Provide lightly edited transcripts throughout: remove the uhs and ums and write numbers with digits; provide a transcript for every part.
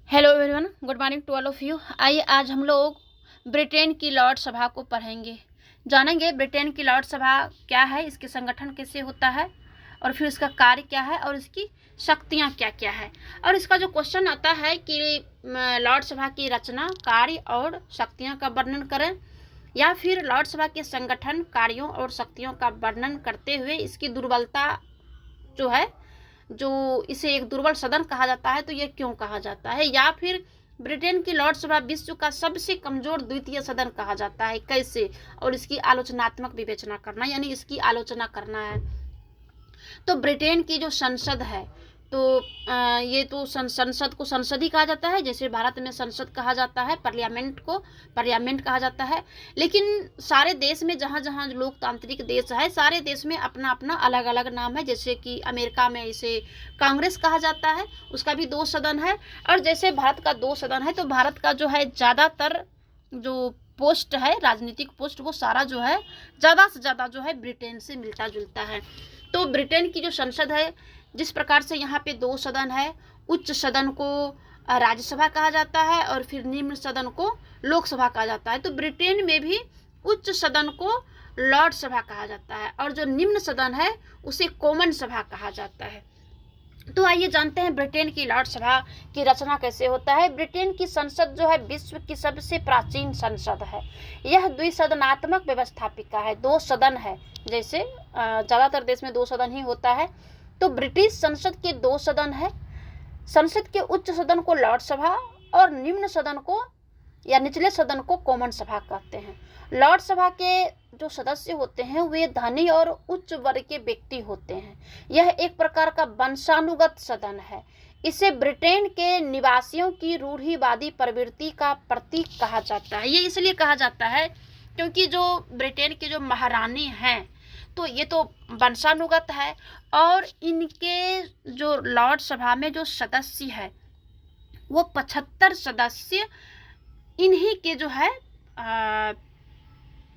Hello everyone, good morning to all of you. आइए आज हम लोग ब्रिटेन की लॉर्ड सभा को पढ़ेंगे, जानेंगे ब्रिटेन की लॉर्ड सभा क्या है, इसके संगठन कैसे होता है और फिर इसका कार्य क्या है और इसकी शक्तियाँ क्या क्या है। और इसका जो क्वेश्चन आता है कि लॉर्ड सभा की रचना, कार्य और शक्तियाँ का वर्णन करें, या फिर लॉर्ड सभा के संगठन, कार्यों और शक्तियों का वर्णन करते हुए इसकी दुर्बलता जो है, जो इसे एक दुर्बल सदन कहा जाता है, तो ये क्यों कहा जाता है, या फिर ब्रिटेन की लॉर्ड सभा विश्व का सबसे कमजोर द्वितीय सदन कहा जाता है, कैसे, और इसकी आलोचनात्मक विवेचना करना यानी इसकी आलोचना करना है। तो ब्रिटेन की जो संसद है, तो ये तो संसद को संसद ही कहा जाता है, जैसे भारत में संसद कहा जाता है, पार्लियामेंट को पार्लियामेंट कहा जाता है। लेकिन सारे देश में, जहाँ जहाँ लोकतांत्रिक देश है, सारे देश में अपना अपना अलग अलग नाम है। जैसे कि अमेरिका में इसे कांग्रेस कहा जाता है, उसका भी 2 सदन है। और जैसे भारत का 2 सदन है, तो भारत का जो है ज़्यादातर जो पोस्ट है, राजनीतिक पोस्ट, वो सारा जो है ज़्यादा से ज़्यादा जो है ब्रिटेन से मिलता जुलता है। तो ब्रिटेन की जो संसद है, जिस प्रकार से यहाँ पे 2 सदन है, उच्च सदन को राज्यसभा कहा जाता है और फिर निम्न सदन को लोकसभा कहा जाता है। तो ब्रिटेन में भी उच्च सदन को लॉर्ड सभा कहा जाता है और जो निम्न सदन है उसे कॉमन सभा कहा जाता है। तो आइए जानते हैं ब्रिटेन की लॉर्ड सभा की रचना कैसे होता है। ब्रिटेन की संसद जो है विश्व की सबसे प्राचीन संसद है। यह द्विसदनात्मक व्यवस्थापिका है, 2 सदन है। जैसे ज़्यादातर देश में 2 सदन ही होता है, तो ब्रिटिश संसद के 2 सदन है। संसद के उच्च सदन को लॉर्ड सभा और निम्न सदन को या निचले सदन को कॉमन सभा कहते हैं। लॉर्ड सभा के जो सदस्य होते हैं वे धनी और उच्च वर्ग के व्यक्ति होते हैं। यह एक प्रकार का वंशानुगत सदन है। इसे ब्रिटेन के निवासियों की रूढ़िवादी प्रवृत्ति का प्रतीक कहा जाता है। ये इसलिए कहा जाता है क्योंकि जो ब्रिटेन के जो महारानी हैं, तो ये तो वंशानुगत है, और इनके जो लॉर्ड सभा में जो सदस्य है वो 75 सदस्य इन्हीं के जो है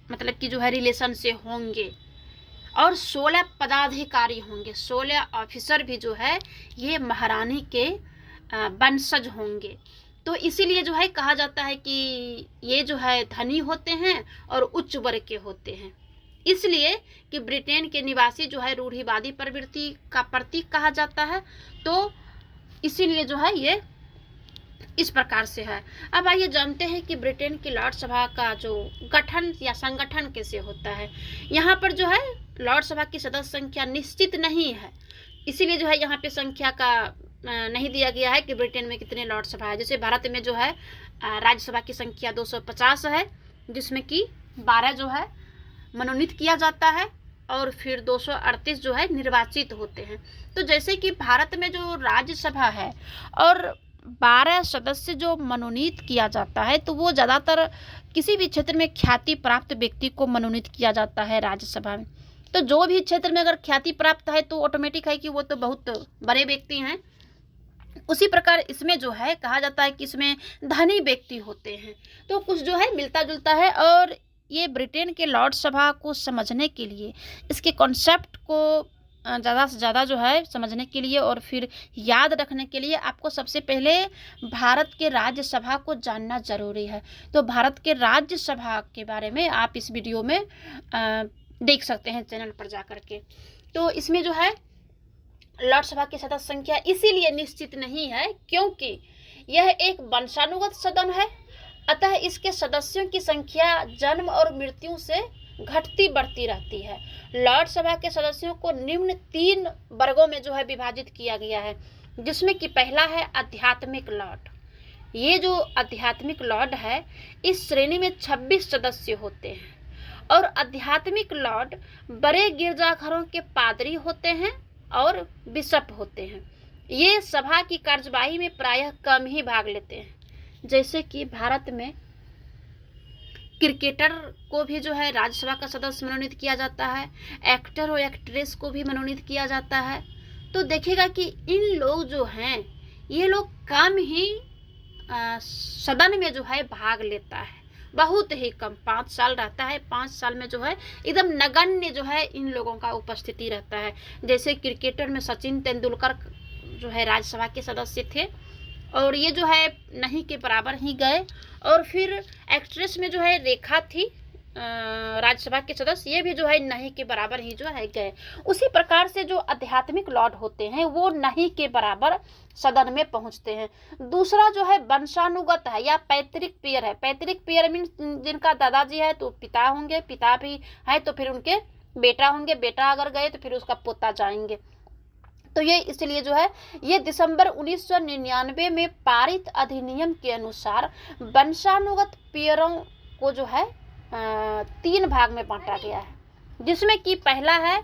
मतलब कि जो है रिलेशन से होंगे, और 16 पदाधिकारी होंगे, 16 ऑफिसर भी जो है ये महारानी के वंशज होंगे। तो इसीलिए जो है कहा जाता है कि ये जो है धनी होते हैं और उच्च वर्ग के होते हैं, इसलिए कि ब्रिटेन के निवासी जो है रूढ़िवादी प्रवृत्ति का प्रतीक कहा जाता है। तो इसीलिए जो है ये इस प्रकार से है। अब आइए जानते हैं कि ब्रिटेन की लॉर्ड सभा का जो गठन या संगठन कैसे होता है। यहाँ पर जो है लॉर्ड सभा की सदस्य संख्या निश्चित नहीं है, इसीलिए जो है यहाँ पे संख्या का नहीं दिया गया है कि ब्रिटेन में कितने लॉर्ड सभा है। जैसे भारत में जो है राज्यसभा की संख्या 250 है, जिसमें कि 12 जो है मनोनीत किया जाता है और फिर 238 जो है निर्वाचित होते हैं। तो जैसे कि भारत में जो राज्यसभा है और 12 सदस्य जो मनोनीत किया जाता है, तो वो ज़्यादातर किसी भी क्षेत्र में ख्याति प्राप्त व्यक्ति को मनोनीत किया जाता है राज्यसभा में। तो जो भी क्षेत्र में अगर ख्याति प्राप्त है तो ऑटोमेटिक है कि वो तो बहुत बड़े व्यक्ति हैं। उसी प्रकार इसमें जो है कहा जाता है कि इसमें धनी व्यक्ति होते हैं। तो कुछ जो है मिलता जुलता है। और ये ब्रिटेन के लॉर्ड सभा को समझने के लिए, इसके कॉन्सेप्ट को ज़्यादा से ज़्यादा जो है समझने के लिए और फिर याद रखने के लिए आपको सबसे पहले भारत के राज्यसभा को जानना ज़रूरी है। तो भारत के राज्यसभा के बारे में आप इस वीडियो में देख सकते हैं चैनल पर जा कर के। तो इसमें जो है लॉर्ड सभा की सदस्य संख्या इसीलिए निश्चित नहीं है क्योंकि यह एक वंशानुगत सदन है, अतः इसके सदस्यों की संख्या जन्म और मृत्यु से घटती बढ़ती रहती है। लॉर्ड सभा के सदस्यों को निम्न 3 वर्गों में जो है विभाजित किया गया है, जिसमें कि पहला है आध्यात्मिक लॉर्ड। ये जो आध्यात्मिक लॉर्ड है, इस श्रेणी में 26 सदस्य होते हैं और आध्यात्मिक लॉर्ड बड़े गिरजाघरों के पादरी होते हैं और बिशप होते हैं। ये सभा की कार्यवाही में प्रायः कम ही भाग लेते हैं। जैसे कि भारत में क्रिकेटर को भी जो है राज्यसभा का सदस्य मनोनीत किया जाता है, एक्टर और एक्ट्रेस को भी मनोनीत किया जाता है। तो देखिएगा कि इन लोग जो हैं ये लोग कम ही सदन में जो है भाग लेता है, बहुत ही कम, 5 साल रहता है। 5 साल में जो है एकदम नगण्य जो है इन लोगों का उपस्थिति रहता है। जैसे क्रिकेटर में सचिन तेंदुलकर जो है राज्यसभा के सदस्य थे, और ये जो है नहीं के बराबर ही गए। और फिर एक्ट्रेस में जो है रेखा थी राज्यसभा के सदस्य, ये भी जो है नहीं के बराबर ही जो है गए। उसी प्रकार से जो आध्यात्मिक लॉर्ड होते हैं वो नहीं के बराबर सदन में पहुंचते हैं। दूसरा जो है वंशानुगत है या पैतृक पेयर है। पैतृक पेयर मीन्स जिनका दादाजी है तो पिता होंगे, पिता भी है तो फिर उनके बेटा होंगे, बेटा अगर गए तो फिर उसका पोता जाएंगे। तो ये इसलिए जो है ये दिसंबर 1999 में पारित अधिनियम के अनुसार वंशानुगत पेयरों को जो है 3 भाग में बांटा गया है, जिसमें कि पहला है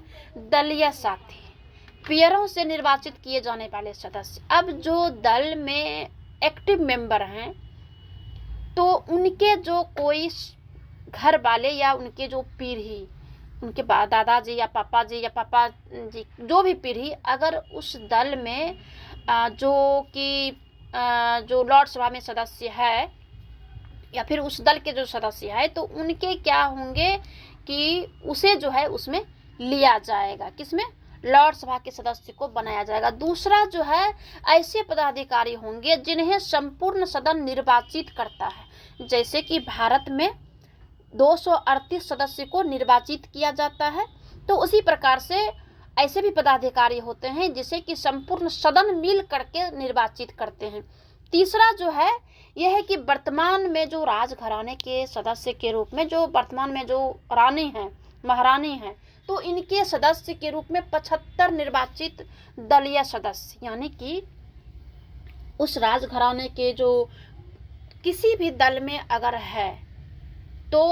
दलीय साथी, पेयरों से निर्वाचित किए जाने वाले सदस्य। अब जो दल में एक्टिव मेंबर हैं तो उनके जो कोई घर वाले या उनके जो पीढ़ी, उनके दादाजी या पापा जी जो भी पीढ़ी अगर उस दल में जो लॉर्ड सभा में सदस्य है या फिर उस दल के जो सदस्य है तो उनके क्या होंगे कि उसे जो है उसमें लिया जाएगा, किसमें, लॉर्ड सभा के सदस्य को बनाया जाएगा। दूसरा जो है ऐसे पदाधिकारी होंगे जिन्हें संपूर्ण सदन निर्वाचित करता है, जैसे कि भारत में 238 सदस्य को निर्वाचित किया जाता है, तो उसी प्रकार से ऐसे भी पदाधिकारी होते हैं जिसे कि संपूर्ण सदन मिल करके निर्वाचित करते हैं। तीसरा जो है यह है कि वर्तमान में जो राजघराने के सदस्य के रूप में जो वर्तमान में जो रानी हैं, महारानी हैं, तो इनके सदस्य के रूप में 75 निर्वाचित दलीय सदस्य, यानी कि उस राजघराने के जो किसी भी दल में अगर है तो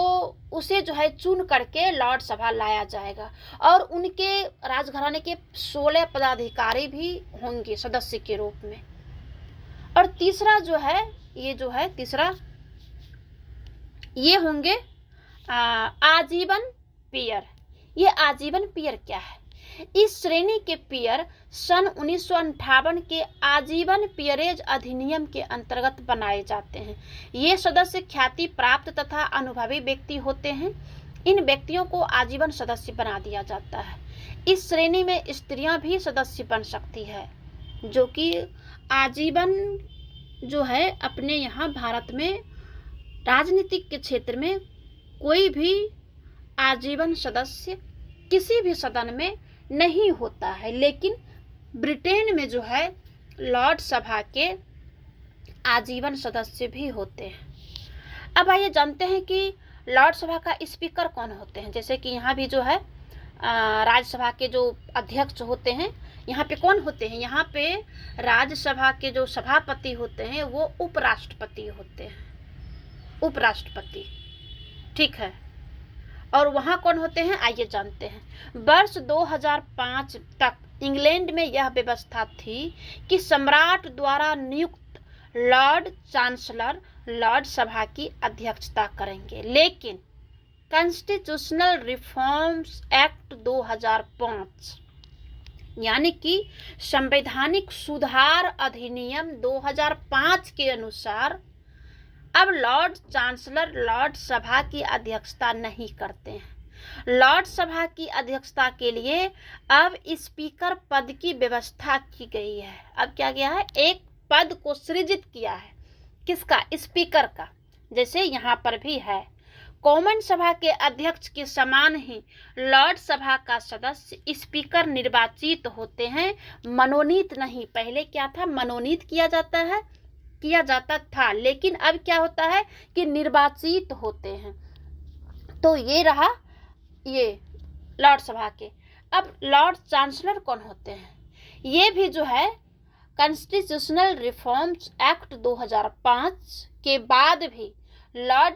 उसे जो है चुन करके लॉर्ड सभा लाया जाएगा। और उनके राजघराने के 16 पदाधिकारी भी होंगे सदस्य के रूप में। और तीसरा जो है तीसरा ये होंगे आजीवन पेयर। ये आजीवन पेयर क्या है? इस श्रेणी के पेयर सन 1958 के आजीवन पेयरेज अधिनियम के अंतर्गत बनाए जाते हैं। ये सदस्य ख्याति प्राप्त तथा अनुभवी व्यक्ति होते हैं। इन व्यक्तियों को आजीवन सदस्य बना दिया जाता है। इस श्रेणी में स्त्रियां भी सदस्य बन सकती है, जो कि आजीवन जो है अपने यहाँ भारत में राजनीतिक के क्षेत्र में कोई भी आजीवन सदस्य किसी भी सदन में नहीं होता है, लेकिन ब्रिटेन में जो है लॉर्ड सभा के आजीवन सदस्य भी होते हैं। अब आइए जानते हैं कि लॉर्ड सभा का स्पीकर कौन होते हैं। जैसे कि यहाँ भी जो है राज्यसभा के जो अध्यक्ष होते हैं, यहाँ पे कौन होते हैं? यहाँ पे राज्यसभा के जो सभापति होते हैं वो उपराष्ट्रपति होते हैं, उपराष्ट्रपति, ठीक है। और वहाँ कौन होते हैं आइए जानते हैं। वर्ष 2005 तक इंग्लैंड में यह व्यवस्था थी कि सम्राट द्वारा नियुक्त लॉर्ड चांसलर लॉर्ड सभा की अध्यक्षता करेंगे, लेकिन कॉन्स्टिट्यूशनल रिफॉर्म्स एक्ट 2005 यानी कि संवैधानिक सुधार अधिनियम 2005 के अनुसार अब लॉर्ड चांसलर लॉर्ड सभा की अध्यक्षता नहीं करते हैं। लॉर्ड सभा की अध्यक्षता के लिए अब स्पीकर पद की व्यवस्था की गई है। अब क्या गया है? एक पद को सृजित किया है, किसका? स्पीकर का। जैसे यहाँ पर भी है, कॉमन सभा के अध्यक्ष के समान ही लॉर्ड सभा का सदस्य स्पीकर निर्वाचित होते हैं, मनोनीत नहीं। पहले क्या था? मनोनीत किया जाता था, लेकिन अब क्या होता है कि निर्वाचित होते हैं। तो ये रहा ये लॉर्ड सभा के। अब लॉर्ड चांसलर कौन होते हैं? ये भी जो है कॉन्स्टिट्यूशनल रिफॉर्म्स एक्ट 2005 के बाद भी लॉर्ड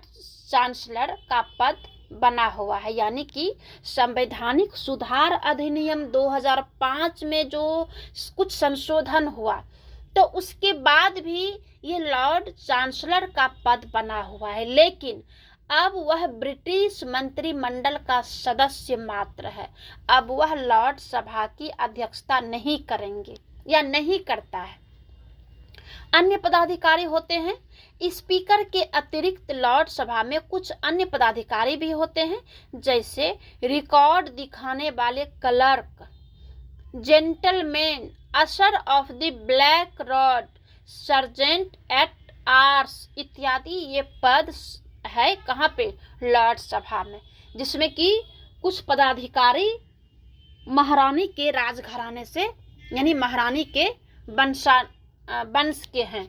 चांसलर का पद बना हुआ है, यानी कि संवैधानिक सुधार अधिनियम 2005 में जो कुछ संशोधन हुआ तो उसके बाद भी ये लॉर्ड चांसलर का पद बना हुआ है, लेकिन अब वह ब्रिटिश मंत्रिमंडल का सदस्य मात्र है। अब वह लॉर्ड सभा की अध्यक्षता नहीं करेंगे या नहीं करता है। अन्य पदाधिकारी होते हैं। स्पीकर के अतिरिक्त लॉर्ड सभा में कुछ अन्य पदाधिकारी भी होते हैं, जैसे रिकॉर्ड दिखाने वाले clerk, gentleman, usher of the black rod, sergeant at arms इत्यादि ये पद है कहाँ पे, लॉर्ड सभा में, जिसमें कि कुछ पदाधिकारी महारानी के राजघराने से यानी महारानी के वंश के हैं,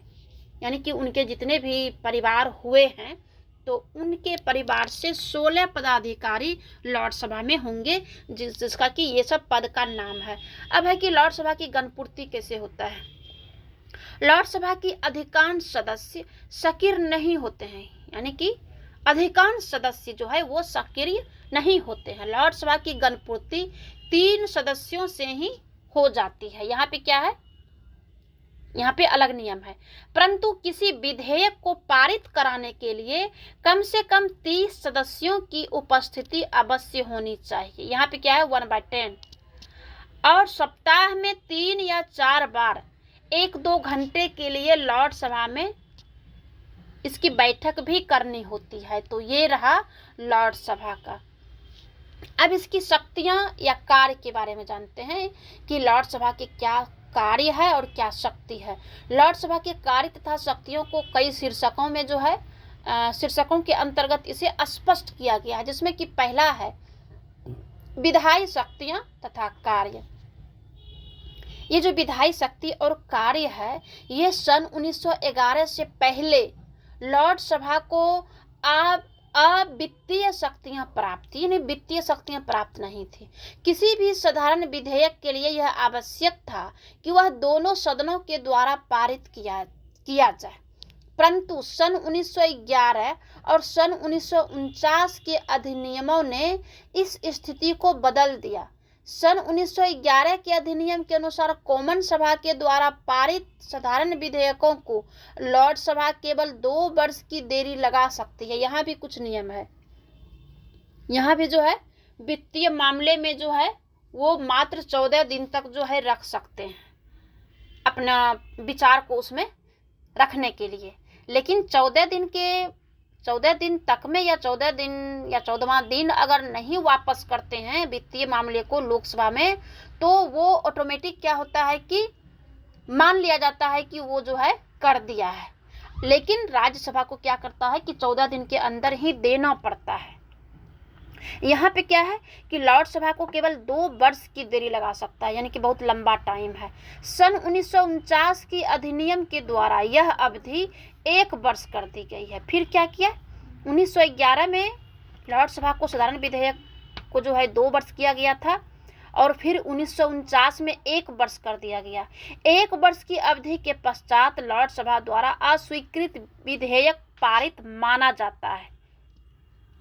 यानी कि उनके जितने भी परिवार हुए हैं तो उनके परिवार से 16 पदाधिकारी लॉर्ड सभा में होंगे, जिसका कि ये सब पद का नाम है। अब है कि लॉर्ड सभा की गणपूर्ति कैसे होता है। लॉर्ड सभा की अधिकांश सदस्य सक्रिय नहीं होते हैं, यानी कि अधिकांश सदस्य जो है वो सक्रिय नहीं होते हैं। लॉर्ड सभा की गणपूर्ति 3 सदस्यों से ही हो जाती है। यहाँ पे क्या है, यहाँ पे अलग नियम है, परंतु किसी विधेयक को पारित कराने के लिए कम से कम 30 सदस्यों की उपस्थिति अवश्य होनी चाहिए। यहाँ पे क्या है 1/10, और सप्ताह में 3 या 4 बार 1-2 घंटे के लिए लॉर्ड सभा में इसकी बैठक भी करनी होती है। तो ये रहा लॉर्ड सभा का। अब इसकी शक्तियां या कार्य के बारे में जानते हैं कि लॉर्ड सभा के क्या कार्य है और क्या शक्ति है। लॉर्ड सभा के कार्य तथा शक्तियों को कई शीर्षकों में जो है शीर्षकों के अंतर्गत इसे स्पष्ट किया गया है, जिसमें कि पहला है विधायी शक्तियां तथा कार्य। ये जो विधायी शक्ति और कार्य है ये सन 1911 से पहले लॉर्ड सभा को अवित्तीय शक्तियां प्राप्त थी, यानी वित्तीय शक्तियां प्राप्त नहीं थी। किसी भी साधारण विधेयक के लिए यह आवश्यक था कि वह दोनों सदनों के द्वारा पारित किया जाए, परंतु सन 1911 और सन 1949 के अधिनियमों ने इस स्थिति को बदल दिया। सन 1911 के अधिनियम के अनुसार कॉमन सभा के द्वारा पारित साधारण विधेयकों को लॉर्ड सभा केवल 2 वर्ष की देरी लगा सकती है। यहाँ भी कुछ नियम है, यहाँ भी जो है वित्तीय मामले में जो है वो मात्र 14 दिन तक जो है रख सकते हैं अपना विचार को उसमें रखने के लिए, लेकिन 14 दिन तक में या 14 दिन या 14वां दिन अगर नहीं वापस करते हैं वित्तीय मामले को लोकसभा में, तो वो ऑटोमेटिक क्या होता है कि मान लिया जाता है कि वो जो है कर दिया है। लेकिन राज्यसभा को क्या करता है कि 14 दिन के अंदर ही देना पड़ता है। यहाँ पे क्या है कि लॉर्ड सभा को केवल 2 वर्ष की देरी लगा सकता है, यानी कि बहुत लंबा टाइम है। सन 1949 की अधिनियम के द्वारा यह अवधि 1 वर्ष कर दी गई है। फिर क्या किया, 1911 में लॉर्ड सभा को साधारण विधेयक को जो है 2 वर्ष किया गया था, और फिर 1949 में 1 वर्ष कर दिया गया। 1 वर्ष की अवधि के पश्चात लॉर्ड सभा द्वारा अस्वीकृत विधेयक पारित माना जाता है,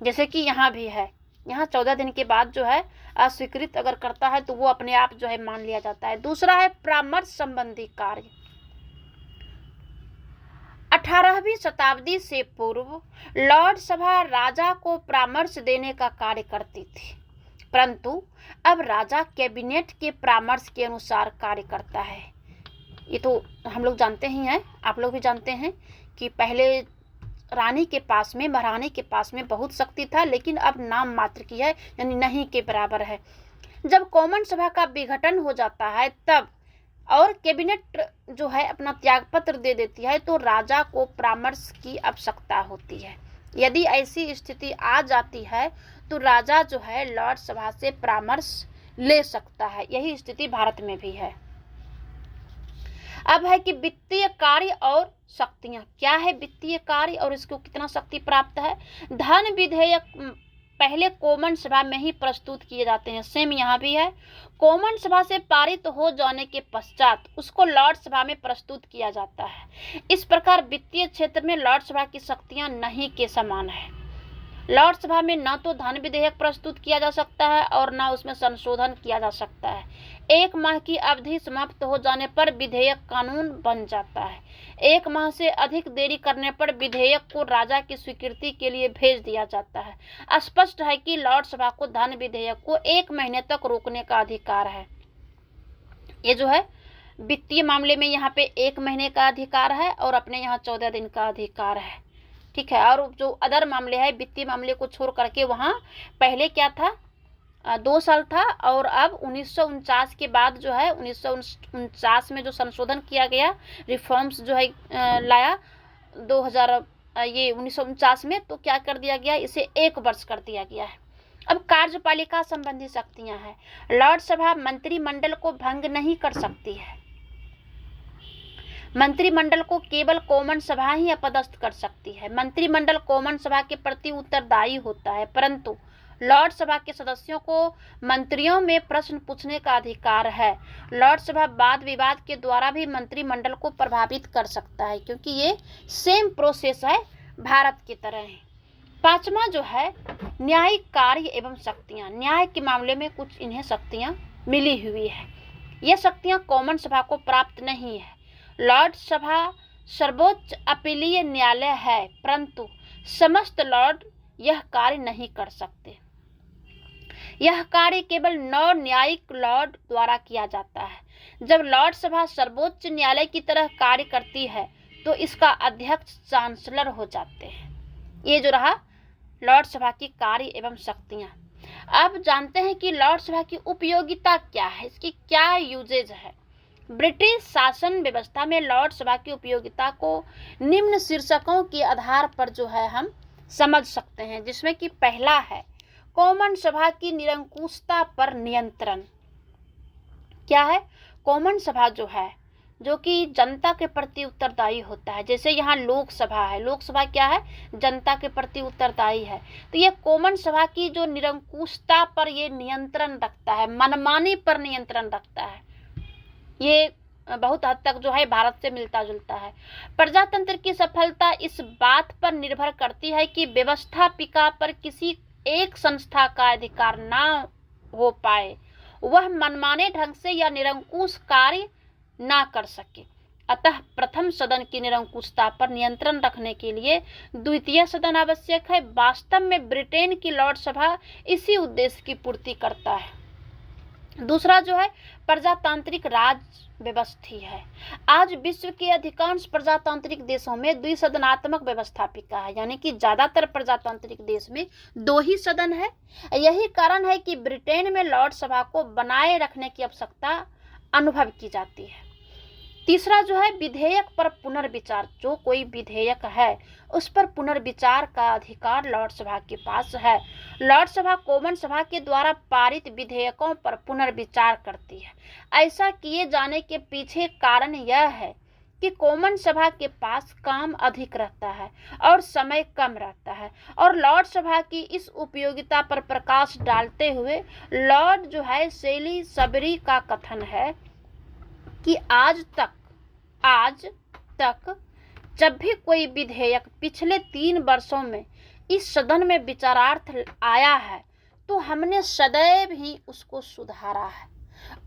जैसे कि यहाँ भी है। यहाँ 14 दिन के बाद जो है अस्वीकृत अगर करता है तो वो अपने आप जो है मान लिया जाता है। दूसरा है परामर्श संबंधी कार्य। 18वीं शताब्दी से पूर्व लॉर्ड सभा राजा को परामर्श देने का कार्य करती थी, परंतु अब राजा कैबिनेट के परामर्श के अनुसार कार्य करता है। ये तो हम लोग जानते ही हैं, आप लोग भी जानते हैं कि पहले रानी के पास में, महारानी के पास में बहुत शक्ति था, लेकिन अब नाम मात्र की है, यानी नहीं के बराबर है। जब कॉमन सभा का विघटन हो जाता है तब और कैबिनेट जो है अपना त्यागपत्र दे देती है तो राजा को परामर्श की आवश्यकता होती है। यदि ऐसी स्थिति आ जाती है तो राजा जो है लॉर्ड सभा से परामर्श ले सकता है। यही स्थिति भारत में भी है। अब है कि वित्तीय कार्य और शक्तियां। क्या है वित्तीय कार्य और इसको कितना शक्ति प्राप्त है। धन विधेयक पहले कॉमन सभा में ही प्रस्तुत किए जाते हैं, सेम यहाँ भी है। कॉमन सभा से पारित हो जाने के पश्चात उसको लॉर्ड सभा में प्रस्तुत किया जाता है। इस प्रकार वित्तीय क्षेत्र में लॉर्ड सभा की शक्तियां नहीं के समान है। लॉर्ड सभा में न तो धन विधेयक प्रस्तुत किया जा सकता है और न उसमें संशोधन किया जा सकता है। 1 माह की अवधि समाप्त हो जाने पर विधेयक कानून बन जाता है। 1 माह से अधिक देरी करने पर विधेयक को राजा की स्वीकृति के लिए भेज दिया जाता है। स्पष्ट है कि लॉर्ड सभा को धन विधेयक को 1 महीने तक रोकने का अधिकार है। ये जो है वित्तीय मामले में यहाँ पे 1 महीने का अधिकार है और अपने यहाँ 14 दिन का अधिकार है, ठीक है। और जो अदर मामले है वित्तीय मामले को छोड़ करके वहाँ पहले क्या था, 2 साल था, और अब 1949 के बाद जो है 1949 में जो संशोधन किया गया, रिफॉर्म्स जो है लाया 1949 में, तो क्या कर दिया गया, इसे 1 वर्ष कर दिया गया है। अब कार्यपालिका संबंधी शक्तियां हैं। लोकसभा मंत्रिमंडल को भंग नहीं कर सकती है। मंत्रिमंडल को केवल कॉमन सभा ही अपदस्थ कर सकती है। मंत्रिमंडल कॉमन सभा के प्रति उत्तरदायी होता है, परंतु लोकसभा के सदस्यों को मंत्रियों में प्रश्न पूछने का अधिकार है। लोकसभा वाद विवाद के द्वारा भी मंत्रिमंडल को प्रभावित कर सकता है, क्योंकि ये सेम प्रोसेस है, भारत की तरह है। 5वां जो है न्यायिक कार्य एवं शक्तियां। न्याय के मामले में कुछ इन्हें शक्तियां मिली हुई है। ये शक्तियां कॉमन सभा को प्राप्त नहीं है। लोकसभा सर्वोच्च अपीलीय न्यायालय है, परंतु समस्त लॉर्ड यह कार्य नहीं कर सकते। यह कार्य केवल 9 न्यायिक लॉर्ड द्वारा किया जाता है। जब लोकसभा सर्वोच्च न्यायालय की तरह कार्य करती है तो इसका अध्यक्ष चांसलर हो जाते हैं। ये जो रहा लोकसभा की कार्य एवं शक्तियां। अब जानते हैं कि लोकसभा की उपयोगिता क्या है, इसकी क्या यूजेज है। ब्रिटिश शासन व्यवस्था में लोकसभा की उपयोगिता को निम्न शीर्षकों के आधार पर जो है हम समझ सकते हैं, जिसमें कि पहला है कॉमन सभा की निरंकुशता पर नियंत्रण। क्या है? कॉमन सभा जो है, जो कि जनता के प्रति उत्तरदायी होता है। जैसे यहाँ लोकसभा है, लोकसभा क्या है? जनता के प्रति उत्तरदायी है। तो ये कॉमन सभा की जो निरंकुशता पर ये नियंत्रण रखता है, मनमानी पर नियंत्रण रखता है, ये बहुत हद तक जो है भारत से मिलता जुलता है। प्रजातंत्र की सफलता इस बात पर निर्भर करती है कि व्यवस्थापिका पर किसी एक संस्था का अधिकार ना हो पाए, वह मनमाने ढंग से या निरंकुश कार्य ना कर सके। अतः प्रथम सदन की निरंकुशता पर नियंत्रण रखने के लिए द्वितीय सदन आवश्यक है। वास्तव में ब्रिटेन की लोकसभा इसी उद्देश्य की पूर्ति करता है। दूसरा जो है प्रजातांत्रिक राज व्यवस्था है। आज विश्व के अधिकांश प्रजातांत्रिक देशों में द्विसदनात्मक व्यवस्थापिका है, यानी कि ज्यादातर प्रजातांत्रिक देश में 2 ही सदन है। यही कारण है कि ब्रिटेन में लोकसभा को बनाए रखने की आवश्यकता अनुभव की जाती है। तीसरा जो है विधेयक पर पुनर्विचार। जो कोई विधेयक है उस पर पुनर्विचार का अधिकार लोकसभा के पास है। लोकसभा कॉमन सभा के द्वारा पारित विधेयकों पर पुनर्विचार करती है। ऐसा किए जाने के पीछे कारण यह है कि कॉमन सभा के पास काम अधिक रहता है और समय कम रहता है, और लोकसभा की इस उपयोगिता पर प्रकाश डालते हुए लॉर्ड जो है सेली सबरी का कथन है कि आज तक जब भी कोई विधेयक पिछले 3 वर्षों में इस सदन में विचारार्थ आया है तो हमने सदैव ही उसको सुधारा है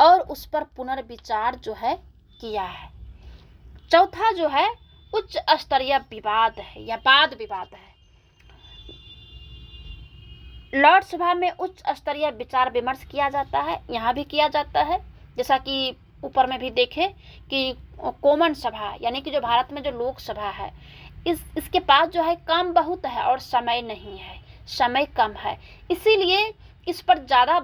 और उस पर पुनर्विचार जो है किया है। चौथा जो है उच्च स्तरीय विवाद है या वाद विवाद है। लोकसभा में उच्च स्तरीय विचार विमर्श किया जाता है, यहाँ भी किया जाता है। जैसा कि ऊपर में भी देखे कि कॉमन सभा यानी कि जो भारत में जो लोकसभा है, इसके पास जो है काम बहुत है और समय नहीं है, समय कम है। इसीलिए इस पर ज़्यादा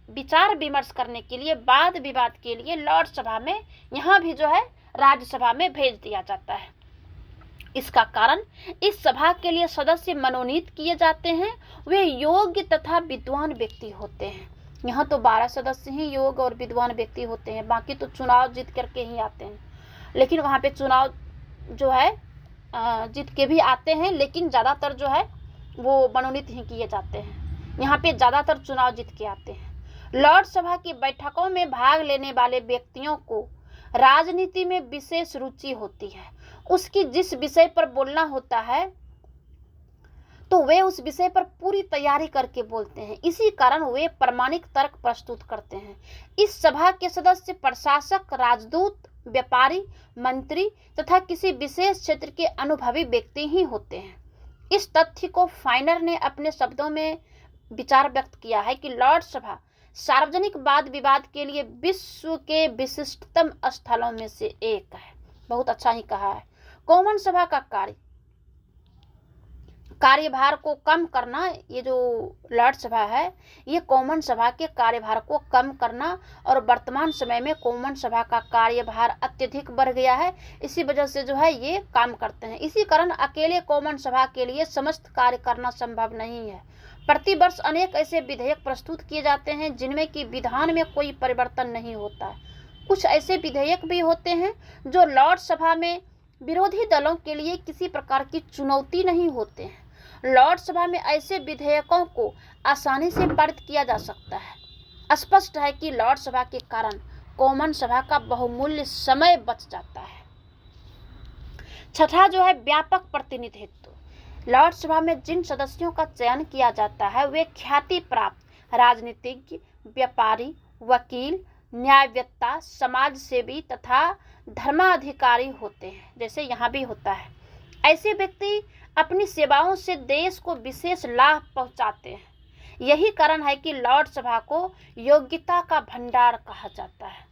विचार विमर्श करने के लिए, वाद विवाद के लिए लोकसभा में, यहाँ भी जो है राज्यसभा में भेज दिया जाता है। इसका कारण इस सभा के लिए सदस्य मनोनीत किए जाते हैं, वे योग्य तथा विद्वान व्यक्ति होते हैं। यहाँ तो 12 सदस्य ही योग्य और विद्वान व्यक्ति होते हैं, बाकी तो चुनाव जीत करके ही आते हैं। लेकिन वहाँ पे चुनाव जो है जीत के भी आते हैं, लेकिन ज़्यादातर जो है वो मनोनीत ही किए जाते हैं। यहाँ पे ज़्यादातर चुनाव जीत के आते हैं। लोकसभा की बैठकों में भाग लेने वाले व्यक्तियों को राजनीति में विशेष रुचि होती है। उसकी जिस विषय पर बोलना होता है तो वे उस विषय पर पूरी तैयारी करके बोलते हैं। इसी कारण वे प्रामाणिक तर्क प्रस्तुत करते हैं। इस सभा के सदस्य प्रशासक, राजदूत, व्यापारी, मंत्री तथा किसी विशेष क्षेत्र के अनुभवी व्यक्ति ही होते हैं। इस तथ्य को फाइनर ने अपने शब्दों में विचार व्यक्त किया है कि लोकसभा सार्वजनिक वाद विवाद के लिए विश्व के विशिष्टतम स्थलों में से एक है। बहुत अच्छा ही कहा है। कॉमन सभा का कार्यभार को कम करना, ये जो लॉर्ड सभा है ये कॉमन सभा के कार्यभार को कम करना, और वर्तमान समय में कॉमन सभा का कार्यभार अत्यधिक बढ़ गया है, इसी वजह से जो है ये काम करते हैं। इसी कारण अकेले कॉमन सभा के लिए समस्त कार्य करना संभव नहीं है। प्रति वर्ष अनेक ऐसे विधेयक प्रस्तुत किए जाते हैं जिनमें कि विधान में कोई परिवर्तन नहीं होता है। कुछ ऐसे विधेयक भी होते हैं जो लॉर्ड सभा में विरोधी दलों के लिए किसी प्रकार की चुनौती नहीं होते हैं। लॉर्ड सभा में ऐसे विधेयकों को आसानी से पारित किया जा सकता है। स्पष्ट है कि लॉर्ड सभा के कारण कॉमन सभा का बहुमूल्य समय बच जाता है। छठा जो है व्यापक प्रतिनिधित्व। लॉर्ड सभा में जिन सदस्यों का चयन किया जाता है वे ख्याति प्राप्त राजनीतिज्ञ, व्यापारी, वकील, न्यायवेत्ता, समाज सेवी तथा धर्माधिकारी होते हैं, जैसे यहाँ भी होता है। ऐसे व्यक्ति अपनी सेवाओं से देश को विशेष लाभ पहुंचाते हैं। यही कारण है कि लॉर्ड सभा को योग्यता का भंडार कहा जाता है।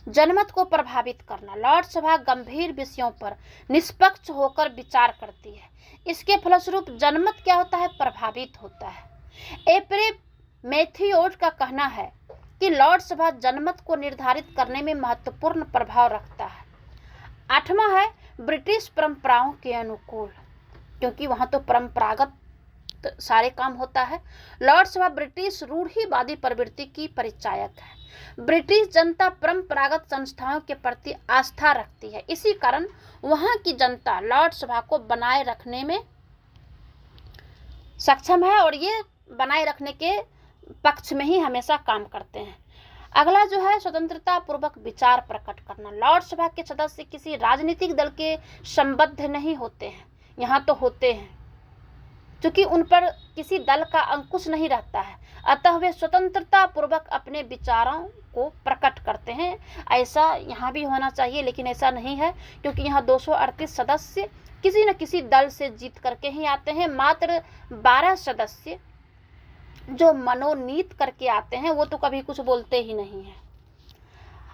जनमत को प्रभावित करना। लॉर्ड सभा गंभीर विषयों पर निष्पक्ष होकर विचार करती है। इसके फलस्वरूप जनमत क्या होता है? प्रभावित होता है। एप्रे मैथ्यूज का कहना है कि लॉर्ड सभा जनमत को निर्धारित करने में महत्वपूर्ण प्रभाव रखता है। आठवां है ब्रिटिश परंपराओं के अनुकूल, क्योंकि वहां तो परंपरागत सारे काम होता है। लॉर्ड सभा ब्रिटिश रूढ़िवादी प्रवृत्ति की परिचायक है। ब्रिटिश जनता परंपरागत संस्थाओं के प्रति आस्था रखती है। इसी कारण वहां की जनता लॉर्ड सभा को बनाए रखने में सक्षम है और ये बनाए रखने के पक्ष में ही हमेशा काम करते हैं। अगला जो है स्वतंत्रता पूर्वक विचार प्रकट करना। लॉर्ड सभा के सदस्य किसी राजनीतिक दल के संबद्ध नहीं होते हैं, यहाँ तो होते हैं, क्योंकि उन पर किसी दल का अंकुश नहीं रहता है, अतः वे स्वतंत्रता पूर्वक अपने विचारों को प्रकट करते हैं। ऐसा यहाँ भी होना चाहिए, लेकिन ऐसा नहीं है, क्योंकि यहाँ 238 सदस्य किसी न किसी दल से जीत करके ही आते हैं। मात्र 12 सदस्य जो मनोनीत करके आते हैं वो तो कभी कुछ बोलते ही नहीं है।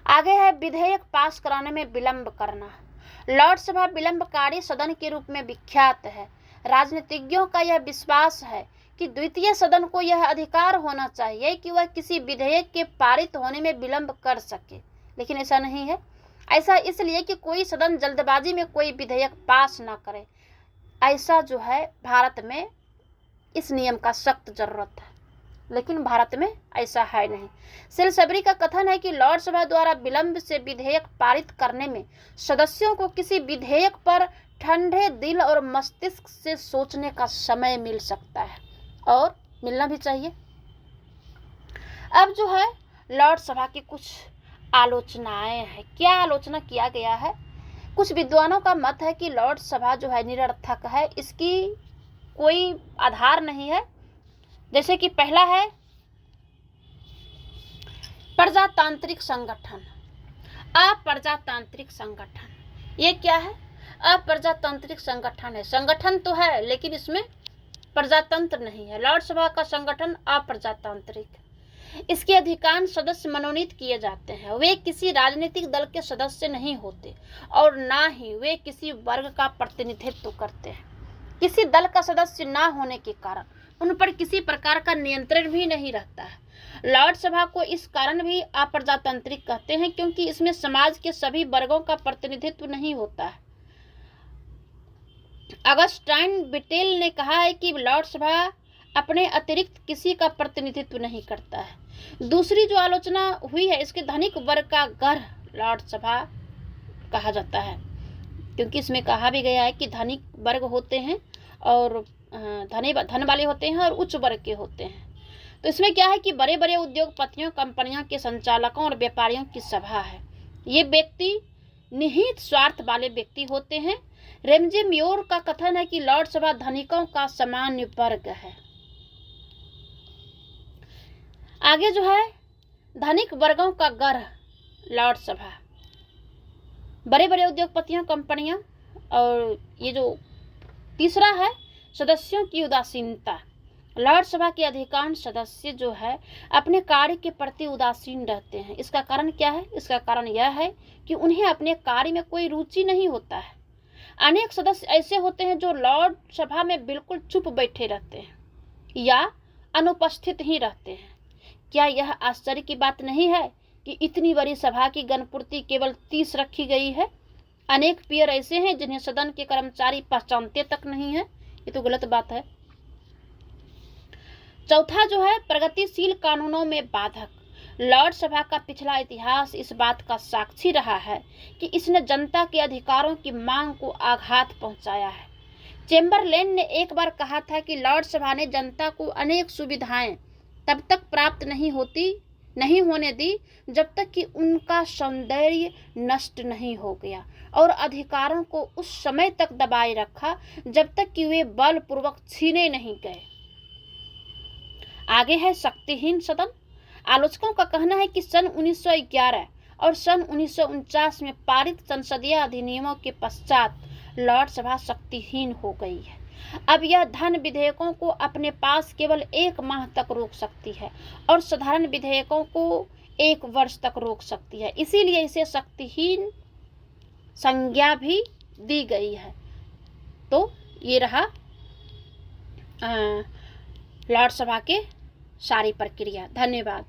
आगे है विधेयक पास कराने में विलंब करना। लॉर्ड सभा विलंबकारी सदन के रूप में विख्यात है। राजनीतिज्ञों का यह विश्वास है कि द्वितीय सदन को यह अधिकार होना चाहिए कि वह किसी विधेयक के पारित होने में विलंब कर सके, लेकिन ऐसा नहीं है। ऐसा इसलिए कि कोई सदन जल्दबाजी में कोई विधेयक पास ना करे। ऐसा जो है भारत में इस नियम का सख्त जरूरत है, लेकिन भारत में ऐसा है नहीं। सेल्सबरी का कथन है कि लॉर्ड सभा द्वारा विलंब से विधेयक पारित करने में सदस्यों को किसी विधेयक पर ठंडे दिल और मस्तिष्क से सोचने का समय मिल सकता है, और मिलना भी चाहिए। अब जो है लॉर्ड सभा की कुछ आलोचनाएं हैं। क्या आलोचना किया गया है? कुछ विद्वानों का मत है कि लॉर्ड सभा जो है निरर्थक है, इसकी कोई आधार नहीं है। जैसे कि पहला है प्रजातांत्रिक संगठन। अप्रजातांत्रिक संगठन, ये क्या है? अप्रजातांत्रिक संगठन है। संगठन तो है लेकिन इसमें प्रजातंत्र नहीं है। लॉर्ड सभा का संगठन अप्रजातांत्रिक। इसके अधिकांश सदस्य मनोनीत किए जाते हैं। वे किसी राजनीतिक दल के सदस्य नहीं होते और ना ही वे किसी वर्ग का प्रतिनिधित्व करते हैं। किसी दल का सदस्य ना होने के कारण उन पर किसी प्रकार का नियंत्रण भी नहीं रहता है। लॉर्ड सभा को इस कारण भी अप्रजातांत्रिक कहते हैं क्योंकि इसमें समाज के सभी वर्गों का प्रतिनिधित्व नहीं होता है। अगस्टाइन बिटेल ने कहा है कि लॉर्ड सभा अपने अतिरिक्त किसी का प्रतिनिधित्व नहीं करता है। दूसरी जो आलोचना हुई है, इसके धनिक वर्ग का गढ़ लॉर्ड सभा कहा जाता है, क्योंकि इसमें कहा भी गया है कि धनिक वर्ग होते हैं और धन वाले होते हैं और उच्च वर्ग के होते हैं। तो इसमें क्या है कि बड़े बड़े उद्योगपतियों, कंपनियों के संचालकों और व्यापारियों की सभा है। ये व्यक्ति निहित स्वार्थ वाले व्यक्ति होते हैं। रेमजे म्योर का कथन है कि लॉर्ड सभा धनिकों का सामान्य वर्ग है। आगे जो है धनिक वर्गों का गढ़ लॉर्ड सभा, बड़े बड़े उद्योगपतियों, कंपनियां, और ये जो तीसरा है सदस्यों की उदासीनता। लॉर्ड सभा के अधिकांश सदस्य जो है अपने कार्य के प्रति उदासीन रहते हैं। इसका कारण क्या है? इसका कारण यह है कि उन्हें अपने कार्य में कोई रुचि नहीं होता है। अनेक सदस्य ऐसे होते हैं जो लॉर्ड सभा में बिल्कुल चुप बैठे रहते हैं या अनुपस्थित ही रहते हैं। क्या यह आश्चर्य की बात नहीं है कि इतनी बड़ी सभा की गणपूर्ति केवल 30 रखी गई है? अनेक पीयर ऐसे हैं जिन्हें सदन के कर्मचारी पहचानते तक नहीं है। ये तो गलत बात है। चौथा जो है, प्रगतिशील कानूनों में बाधक। लॉर्ड सभा का पिछला इतिहास इस बात का साक्षी रहा है कि इसने जनता के अधिकारों की मांग को आघात पहुंचाया है। चेम्बरलेन ने एक बार कहा था कि लॉर्ड सभा ने जनता को अनेक सुविधाएं तब तक प्राप्त नहीं होने दी जब तक कि उनका सौंदर्य नष्ट नहीं हो गया, और अधिकारों को उस समय तक दबाए रखा जब तक कि वे बलपूर्वक छीने नहीं गए। आगे है शक्तिहीन सदन। आलोचकों का कहना है कि सन 1911 और सन 1949 में पारित संसदीय अधिनियमों के पश्चात लॉर्ड सभा शक्तिहीन हो गई है। अब यह धन विधेयकों को अपने पास केवल 1 माह तक रोक सकती है और साधारण विधेयकों को 1 वर्ष तक रोक सकती है। इसीलिए इसे शक्तिहीन संज्ञा भी दी गई है। तो ये रहा लॉर्ड सभा के सारी प्रक्रिया। धन्यवाद।